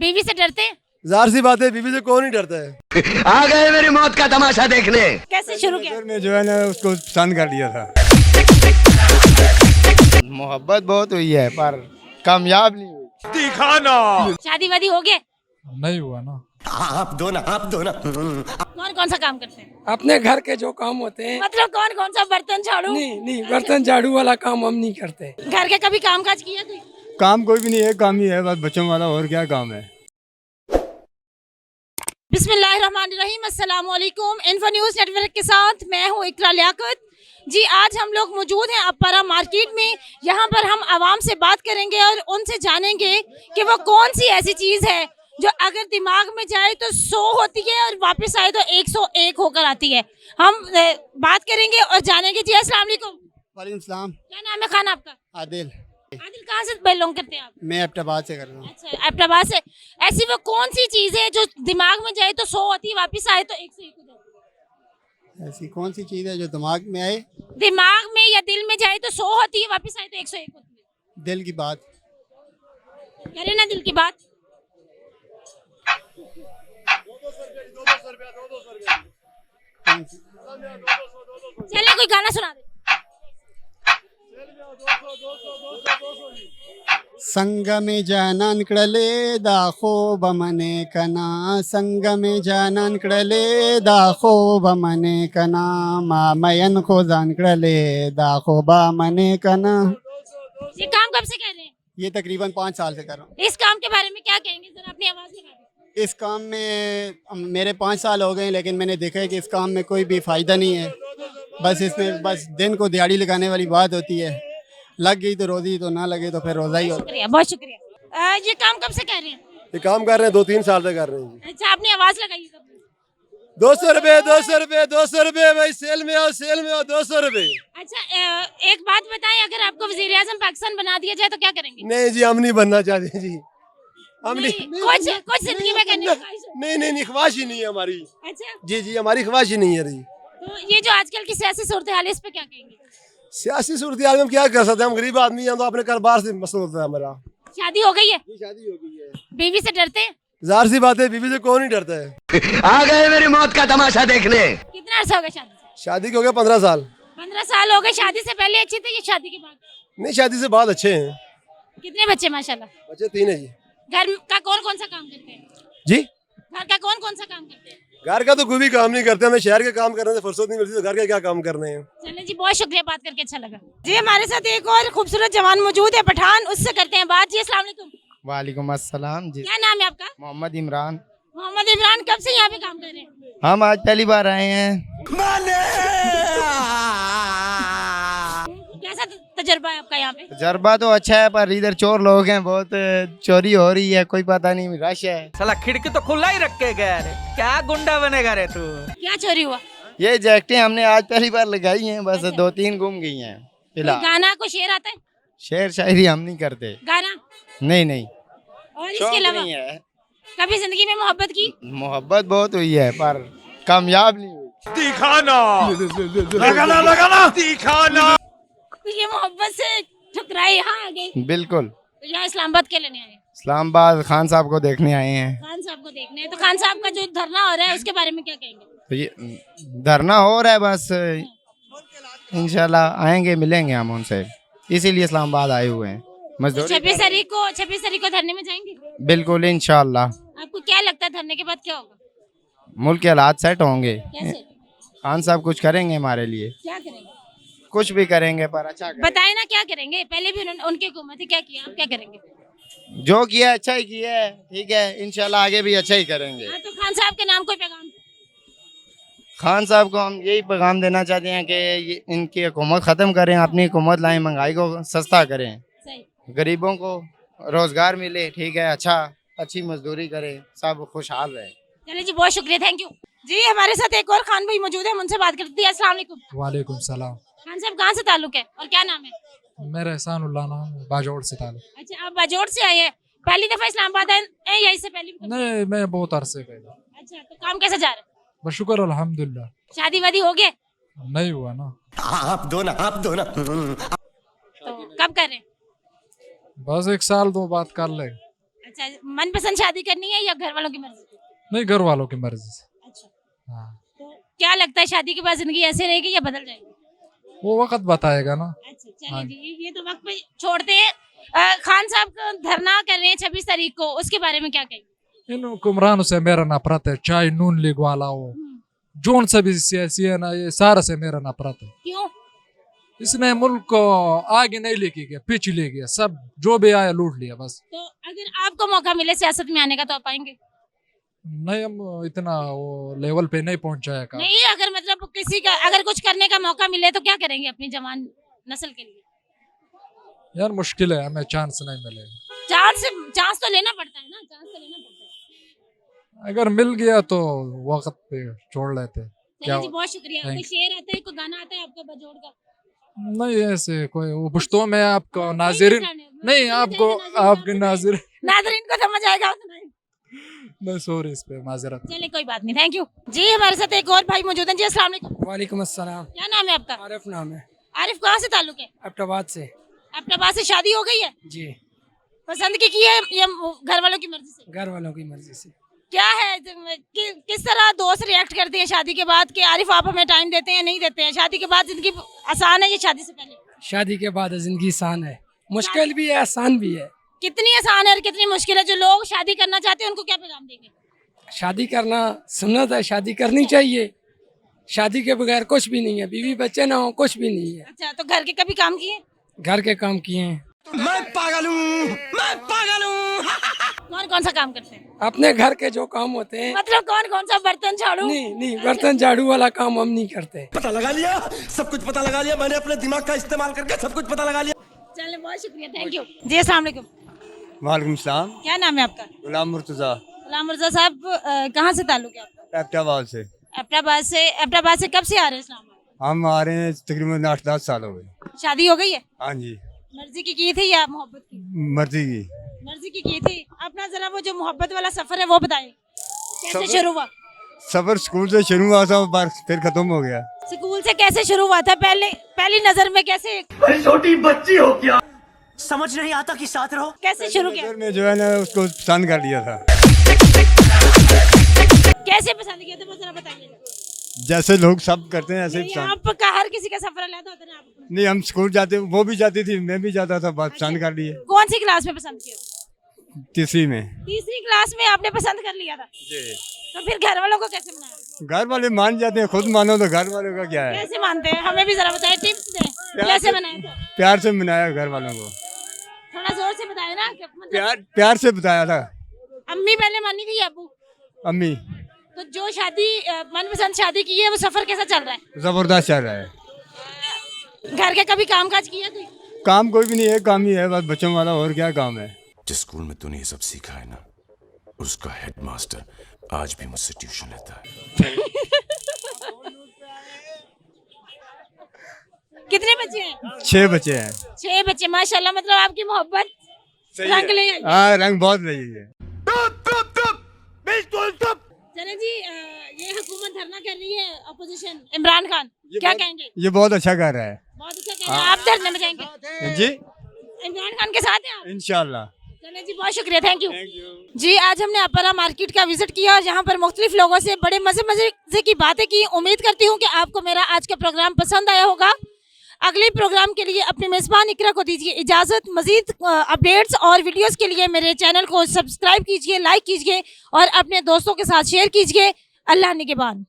बीवी से डरते हैं? ज़ाहिर सी बात है, बीवी से कौन नहीं डरता है। आ गए मेरी मौत का तमाशा देखने। कैसे शुरू किया? मैं जो है ना उसको पसंद कर लिया था। मोहब्बत बहुत हुई है पर कामयाब नहीं हुई। दिखाना शादी वादी हो गए? नहीं हुआ ना। आप दो ना। कौन कौन सा काम करते हैं? अपने घर के जो काम होते हैं। मतलब कौन कौन सा? बर्तन झाड़ू? नहीं बर्तन झाड़ू वाला काम हम नहीं करते। घर के कभी काम काज किया कोई? काम कोई भी नहीं है, काम ही है बस बच्चों वाला, और क्या काम है। बिस्मिल्लाहिर्रहमानिर्रहीम, अस्सलाम वालेकुम। इन्फो न्यूज़ नेटवर्क के साथ मैं हूँ इकरा लियाकत जी। आज हम लोग मौजूद हैं अपारा मार्केट में। यहाँ पर हम आवाम से बात करेंगे और उनसे जानेंगे कि वो कौन सी ऐसी चीज़ है जो अगर दिमाग में जाए तो 100 होती है और वापस आए तो 101 होकर आती है। हम बात करेंगे और जानेंगे। जी अस्सलाम वालेकुम। वालेकुम सलाम। क्या नाम है खान आपका? आदिल। आदिल, कहाँ से बिलोंग करते हैं आप? मैं एबटाबाद से कर रहा हूँ। अच्छा, एबटाबाद से। ऐसी वो कौन सी चीज़ है जो दिमाग में जाए तो 100 होती है, वापस आए तो 101 हो जाती है? ऐसी कौन सी चीज़ है जो दिमाग में आए? दिमाग में या दिल में जाए तो 100 होती है, वापस आए तो 101 होती है। दिल की बात। करे ना दिल की बात। चले कोई गाना सुना दे। संग में जाना निकड़ले दाखो बमने कना, संग में जाना निकड़ले दाखो बमने कना, मामयन को जान निकड़ले दाखो बमने कना। ये काम कब से कर रहे हैं? ये तकरीबन 5 साल से कर रहा हूँ। इस काम के बारे में क्या कहेंगे, जरा अपनी आवाज लगा दीजिए। इस काम में मेरे 5 साल हो गए, लेकिन मैंने देखा है कि इस काम में कोई भी फ़ायदा नहीं है। बस इसमें बस दिन को दिहाड़ी लगाने वाली बात होती है। लग गई तो रोज़ी, तो ना लगे तो फिर रोज़ा ही होता है। शुक्रिया, बहुत शुक्रिया। ये काम कब से कर रहे हैं? ये काम कर रहे हैं 2-3 साल से कर रहे हैं। अच्छा, अपनी आवाज लगाइए। 200 रुपए 200 रुपए भाई, सेल में आओ 200 रुपए। अच्छा, एक बात बताएं, अगर आपको वजीर आजम पाकिस्तान बना दिया जाए तो क्या करेंगे? नहीं जी, हम नहीं बनना चाहते जी। हम नहीं कुछ जिंदगी में करने की ख्वाहिश है? नहीं ख्वाहिश ही नहीं है हमारी। अच्छा, जी हमारी ख्वाहिश ही नहीं है रही। तो ये जो आजकल की सियासी सूरत हाल है, इस पे क्या कहेंगे? सियासी सूरत हाल में हम क्या कर सकते हैं, हम गरीब आदमी हैं, तो अपने कारोबार से मसला होता है हमारा। शादी हो गई है? शादी हो गई है। बीवी से डरते हैं? ज़ाहिर सी बात है, बीवी से कौन नहीं डरता है। आ गए मेरी मौत का तमाशा देखने। कितना अर्सा हो गया शादी से? शादी के हो गया 15 साल। 15 साल हो गए। शादी से पहले अच्छे थे या शादी के बाद? नहीं, शादी से बाद अच्छे हैं। कितने बच्चे माशाल्लाह? बच्चे 3 है जी। घर का कौन कौन सा काम करते हैं? जी घर का कौन कौन सा काम करते हैं? घर का तो कोई भी काम नहीं करते, हमें शहर के काम करने से फुर्सत नहीं मिलती, तो घर के क्या काम करने हैं। चलें जी, बहुत शुक्रिया, बात करके अच्छा लगा जी। हमारे साथ एक और खूबसूरत जवान मौजूद है, पठान, उससे करते हैं बात। जी अस्सलाम वालेकुम। वालेकुम अस्सलाम जी। क्या नाम है आपका? मोहम्मद इमरान। मोहम्मद इमरान, कब से यहाँ पे काम कर रहे हैं? हम आज पहली बार आए हैं। कैसा तजर्बा है आपका यहाँ पे? तजर्बा तो अच्छा है पर इधर चोर लोग हैं, बहुत चोरी हो रही है, कोई पता नहीं, रश है। साला खिड़की तो खुला ही रख के गया रे, क्या गुंडा बनेगा रे तू। क्या चोरी हुआ? ये जैकेटें हमने आज पहली बार लगाई हैं, बस 2-3 गुम गई हैं फिलहाल। गाना को शेर आता है? शेर शायरी हम नहीं करते। गाना नहीं और इसके शौक अलावा नहीं है। कभी जिंदगी में मोहब्बत की? मोहब्बत बहुत हुई है पर कामयाब नहीं हुई। दिखाना लगाना दिखाना। तो ये मोहब्बत से ठुकराए यहाँ आ गए? बिल्कुल। तो यहाँ इस्लामाबाद के लेने आए? इस्लामाबाद खान साहब को देखने आए हैं। खान साहब को देखने हैं। तो खान साहब का जो धरना हो रहा है उसके बारे में क्या कहेंगे? तो ये धरना हो रहा है, बस इंशाल्लाह आएंगे, मिलेंगे हम उनसे, इसीलिए इस्लामाबाद आए हुए हैं। मजदूरी 26 तारीख को धरने में जाएंगे? बिल्कुल इंशाल्लाह। आपको क्या लगता है धरने के बाद क्या होगा? मुल्क के हालात सेट होंगे। कैसे? खान साहब कुछ करेंगे हमारे लिए, क्या करेंगे? कुछ भी करेंगे पर अच्छा करेंगे। बताए ना क्या करेंगे। पहले भी उनकी हुकूमत थी, क्या किया, आप क्या करेंगे? जो किया अच्छा ही किया है, ठीक है, इंशाल्लाह आगे भी अच्छा ही करेंगे। हाँ, तो खान साहब के नाम कोई पैगाम? खान साहब को हम यही पैगाम देना चाहते हैं कि इनकी हुकूमत ख़त्म करें, अपनी हुकूमत लाएं, महंगाई को सस्ता करें, सही। गरीबों को रोजगार मिले, ठीक है, अच्छी मजदूरी करें, सब खुशहाल रहे। चलिए जी, बहुत शुक्रिया, थैंक यू जी। हमारे साथ एक और खान भाई मौजूद है, उनसे बात करते हैं। अस्सलाम वालेकुम। वालेकुम सलाम। खान साहब, कहाँ से ताल्लुक है और क्या नाम है? मेरा एहसानुल्लाह नाम है, बाजोड़ से ताल्लुक। अच्छा, आप बाजोड़ से आए हैं? पहली दफा इस्लामाबाद आए या इससे पहले भी? नहीं, मैं बहुत अरसे पहले। अच्छा, तो काम कैसा जा रहा है? बस शुक्र अल्हम्दुलिल्लाह। शादी वादी हो गए? नहीं हुआ ना। आप दो ना। तो कब कर रहे हैं? बस 1 साल 2 बात कर ले। अच्छा, मनपसंद शादी करनी है या घर वालों की मर्जी से? नहीं, घर वालों की मर्जी से। अच्छा, हाँ, तो क्या लगता है शादी के बाद जिंदगी ऐसे रहेगी या बदल जाएगी? वो वक्त बताएगा ना। अच्छा, चलिए हाँ। जी, ये तो वक्त पे छोड़ते हैं। खान साहब का धरना कर रहे हैं 26 तारीख को, उसके बारे में क्या कहेंगे? इन हुक्मरानों से मेरा नफरत है, चाहे नून लीग वाला हो, जोन से भी सियासी है ना, ये सारा से मेरा नफरत है। क्यों? इसने मुल्क को आगे नहीं लेके गया, पीछे ले गया, सब जो भी आया लूट लिया बस। तो अगर आपको मौका मिले सियासत में आने का तो आप आएंगे? नहीं, हम इतना वो लेवल पे नहीं पहुंचाया का। नहीं, अगर मतलब किसी का अगर कुछ करने का मौका मिले तो क्या करेंगे अपनी जवान नस्ल के लिए? यार मुश्किल है, हमें चांस नहीं मिलेगा। चांस तो लेना पड़ता है ना, चांस तो लेना पड़ता है। अगर मिल गया तो वक्त पे छोड़ लेते। चलिए जी, बहुत शुक्रिया। कोई Thanks. शेर आता है, कोई गाना आता है आपका बजोड़ का? नहीं, ऐसे कोई वो पुश्तों में आपको नाजिरिन नहीं, आपको आपके नाजिर नाज़रीन को समझ आएगा उतना ही। नहीं, सॉरी, इस पे माजरत। चलिए कोई बात नहीं, थैंक यू जी। हमारे साथ एक और भाई मौजूद हैं जी। अस्सलाम वालेकुम। वालेकुम अस्सलाम। क्या नाम है आपका? आरिफ नाम है। आरिफ, कहाँ से ताल्लुक है? एबटाबाद से। एबटाबाद से। शादी हो गई है? जी, पसंद की है या घर वालों की मर्जी से? घर वालों की मर्जी से। क्या है किस तरह दोस्त रिएक्ट करते हैं शादी के बाद कि आरिफ आप हमें टाइम देते हैं नहीं देते हैं? शादी के बाद जिंदगी आसान है या शादी से पहले? शादी के बाद जिंदगी आसान है, मुश्किल भी है, आसान भी है। कितनी आसान है और कितनी मुश्किल है? जो लोग शादी करना चाहते हैं उनको क्या पैगाम देंगे? शादी करना सुन्नत है, शादी करनी चाहिए। शादी के बगैर कुछ भी नहीं है, बीवी बच्चे ना हो कुछ भी नहीं है। अच्छा, तो घर के कभी काम किए? घर के काम किए हैं। मैं पागल हूँ, मैं पागल हूँ। कौन कौन सा काम करते हैं? अपने घर के जो काम होते हैं। मतलब कौन कौन सा? बर्तन झाड़ू? नहीं, बर्तन झाड़ू वाला काम हम नहीं करते। पता लगा लिया, सब कुछ पता लगा लिया मैंने, अपने दिमाग का इस्तेमाल करके सब कुछ पता लगा लिया। चलिए, बहुत शुक्रिया, थैंक यू जी। अस्सलाम वालेकुम। वालेकुम सलाम। क्या नाम है आपका? गुलाम मुर्तजा, गुलाम मिर्जा साहब, कहाँ से ताल्लुक है आपका? एबटाबाद से। एबटाबाद से। एबटाबाद से कब से आ रहे हैं इस्लामाबाद? हम आ रहे हैं तकरीबन 8-10 साल हो गए। शादी हो गई है? हाँ जी, मर्जी की थी या मोहब्बत की? मर्जी की। मर्जी की थी। अपना जरा वो जो मोहब्बत वाला सफर है वो बताइए, कैसे शुरू हुआ? सफर स्कूल से शुरू हुआ था, फिर खत्म हो गया। स्कूल से कैसे शुरू हुआ था? पहली नजर में कैसे छोटी बच्ची हो क्या, समझ नहीं आता कि साथ रहो। कैसे शुरू किया? नजर में जो है ना उसको पसंद कर लिया था। कैसे पसंद किया था वो जरा बताइए। जैसे लोग सब करते हैं ऐसे ही नहीं, पसंद। आपका हर किसी का सफर अलग होता है ना। आप नहीं, हम स्कूल जाते, वो भी जाती थी, मैं भी जाता था, बात पसंद कर लिए। कौन सी क्लास में पसंद किया? तीसरी में। तीसरी क्लास में आपने पसंद कर लिया था? तो फिर घर वालों को कैसे मनाया? घर वाले मान जाते हैं, खुद मानो तो घर वालों का क्या है। कैसे मानते हैं? हमें भी जरा बताइए, टिप्स दें। कैसे मनाया था? प्यार से मनाया घर वालों को, थोड़ा जोर से बताए ना कि मतलब प्यार से बताया था। अम्मी पहले मानी थी या अबू? अम्मी। तो जो शादी मनपसंद शादी की है वो सफर कैसा चल रहा है? जबरदस्त चल रहा है। घर के कभी काम काज किया कोई? काम कोई भी नहीं है, काम ही है बस बच्चों वाला, और क्या काम है। जिस स्कूल में तूने ये सब सीखा है ना, उसका हेडमास्टर आज भी मुझसे ट्यूशन लेता है। कितने बच्चे हैं? 6 बच्चे हैं। 6 बच्चे, माशाल्लाह। मतलब आपकी मोहब्बत रंग ले आई। हाँ, रंग बहुत रही है। चले जी, ये हुकूमत धरना कर रही है, अपोजिशन इमरान खान, क्या कहेंगे? ये बहुत अच्छा कर रहा है। बहुत अच्छा कह रहे हैं। आप धरने में जाएंगे? जी, इमरान खान के साथ हैं आप? इंशाल्लाह। चले जी, बहुत शुक्रिया, थैंक यू जी। आज हमने अपारा मार्केट का विजिट किया और यहाँ पर मुख्तलिफ लोगों से बड़े मजे की बातें की। उम्मीद करती हूँ कि आपको मेरा आज का प्रोग्राम पसंद आया होगा। अगले प्रोग्राम के लिए अपने मेज़बान इकरा को दीजिए इजाज़त। मज़ीद अपडेट्स और वीडियोस के लिए मेरे चैनल को सब्सक्राइब कीजिए, लाइक कीजिए और अपने दोस्तों के साथ शेयर कीजिए। अल्लाह निगहबान।